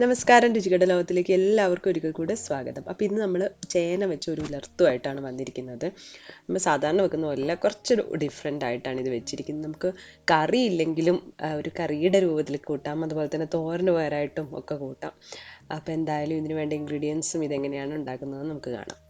നമസ്കാരം, രുചികളുടെ ലോകത്തിലേക്ക് എല്ലാവർക്കും ഒരിക്കൽ കൂടെ സ്വാഗതം. അപ്പോൾ ഇന്ന് നമ്മൾ ചേന വെച്ച് ഒരു ഉലർത്തുമായിട്ടാണ് വന്നിരിക്കുന്നത്. നമ്മൾ സാധാരണ വെക്കുന്ന പോലെ കുറച്ചൊരു ഡിഫറെൻ്റ് ആയിട്ടാണ് ഇത് വെച്ചിരിക്കുന്നത്. നമുക്ക് കറി ഇല്ലെങ്കിലും ഒരു കറിയുടെ രൂപത്തിൽ കൂട്ടാം, അതുപോലെ തന്നെ തോരന് പകരമായിട്ടും ഒക്കെ കൂട്ടാം. അപ്പോൾ എന്തായാലും ഇതിന് വേണ്ട ഇൻഗ്രീഡിയൻസും ഇതെങ്ങനെയാണ് ഉണ്ടാക്കുന്നതെന്ന് നമുക്ക് കാണാം.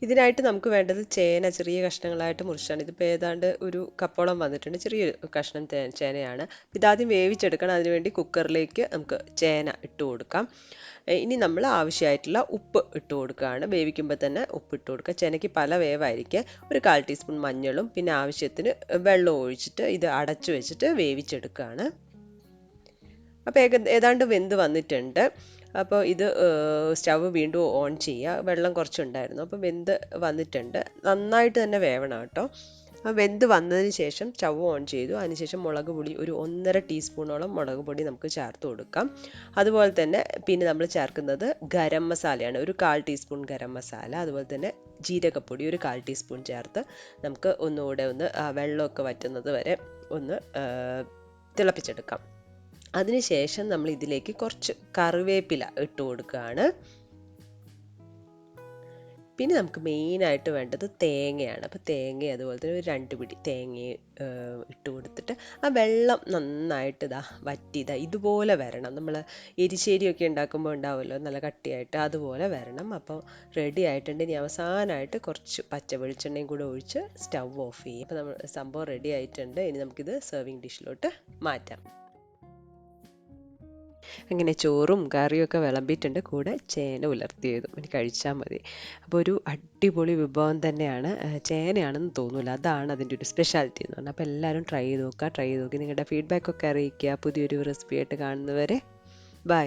ഇതിനായിട്ട് നമുക്ക് വേണ്ടത് ചേന ചെറിയ കഷ്ണങ്ങളായിട്ട് മുറിച്ചാണ്. ഇതിപ്പോൾ ഏതാണ്ട് ഒരു കപ്പോളം വന്നിട്ടുണ്ട്. ചെറിയൊരു കഷ്ണം ചേനയാണ്. ഇതാദ്യം വേവിച്ചെടുക്കണം. അതിനുവേണ്ടി കുക്കറിലേക്ക് നമുക്ക് ചേന ഇട്ട് കൊടുക്കാം. ഇനി നമ്മൾ ആവശ്യമായിട്ടുള്ള ഉപ്പ് ഇട്ട് കൊടുക്കുകയാണ്. വേവിക്കുമ്പോൾ തന്നെ ഉപ്പ് ഇട്ട് കൊടുക്കുക. ചേനയ്ക്ക് പല വേവായിരിക്കും. ഒരു 1/4 ടീസ്പൂൺ മഞ്ഞളും പിന്നെ ആവശ്യത്തിന് വെള്ളം ഒഴിച്ചിട്ട് ഇത് അടച്ചു വെച്ചിട്ട് വേവിച്ചെടുക്കുകയാണ്. അപ്പോൾ ഏതാണ്ട് വെന്ത് വന്നിട്ടുണ്ട്. അപ്പോൾ ഇത് സ്റ്റവ് വീണ്ടും ഓൺ ചെയ്യുക. വെള്ളം കുറച്ചുണ്ടായിരുന്നു, അപ്പോൾ വെന്ത് വന്നിട്ടുണ്ട്. നന്നായിട്ട് തന്നെ വേവണം കേട്ടോ. വെന്ത് വന്നതിന് ശേഷം സ്റ്റവ് ഓൺ ചെയ്തു. അതിനുശേഷം മുളക് പൊടി ഒരു 1.5 ടീസ്പൂണോളം മുളക് പൊടി നമുക്ക് ചേർത്ത് കൊടുക്കാം. അതുപോലെ തന്നെ പിന്നെ നമ്മൾ ചേർക്കുന്നത് ഗരം മസാലയാണ്. ഒരു 1/4 ടീസ്പൂൺ ഗരം മസാല, അതുപോലെ തന്നെ ജീരകപ്പൊടി ഒരു 1/4 ടീസ്പൂൺ ചേർത്ത് നമുക്ക് ഒന്നുകൂടെ വെള്ളമൊക്കെ വറ്റുന്നത് വരെ ഒന്ന് തിളപ്പിച്ചെടുക്കാം. അതിനുശേഷം നമ്മൾ ഇതിലേക്ക് കുറച്ച് കറിവേപ്പില ഇട്ട് കൊടുക്കുകയാണ്. പിന്നെ നമുക്ക് മെയിനായിട്ട് വേണ്ടത് തേങ്ങയാണ്. അപ്പോൾ തേങ്ങ അതുപോലെ തന്നെ ഒരു 2 പിടി തേങ്ങ ഇട്ട് കൊടുത്തിട്ട് ആ വെള്ളം നന്നായിട്ട് ഇതുപോലെ വരണം. നമ്മൾ എരിശ്ശേരിയൊക്കെ ഉണ്ടാക്കുമ്പോൾ ഉണ്ടാവുമല്ലോ നല്ല കട്ടിയായിട്ട്, അതുപോലെ വരണം. അപ്പോൾ റെഡി ആയിട്ടുണ്ട്. ഇനി അവസാനമായിട്ട് കുറച്ച് പച്ച വെളിച്ചെണ്ണയും കൂടെ ഒഴിച്ച് സ്റ്റവ് ഓഫ് ചെയ്യും. അപ്പോൾ നമ്മൾ സംഭവം റെഡി ആയിട്ടുണ്ട്. ഇനി നമുക്കിത് സെർവിങ് ഡിഷിലോട്ട് മാറ്റാം. അങ്ങനെ ചോറും കറിയൊക്കെ വിളമ്പിയിട്ടുണ്ട്. കൂടെ ചേന ഉലർത്തിയതും ഇനി കഴിച്ചാൽ മതി. അപ്പോൾ ഒരു അടിപൊളി വിഭവം തന്നെയാണ്. ചേനയാണെന്ന് തോന്നില്ല, അതാണ് അതിൻ്റെ ഒരു സ്പെഷ്യാലിറ്റി എന്ന് പറഞ്ഞാൽ. അപ്പോൾ എല്ലാവരും ട്രൈ ചെയ്ത് നോക്കുക. നിങ്ങളുടെ ഫീഡ്ബാക്കൊക്കെ അറിയിക്കുക. പുതിയൊരു റെസിപ്പി ആയിട്ട് കാണുന്നവരെ ബൈ.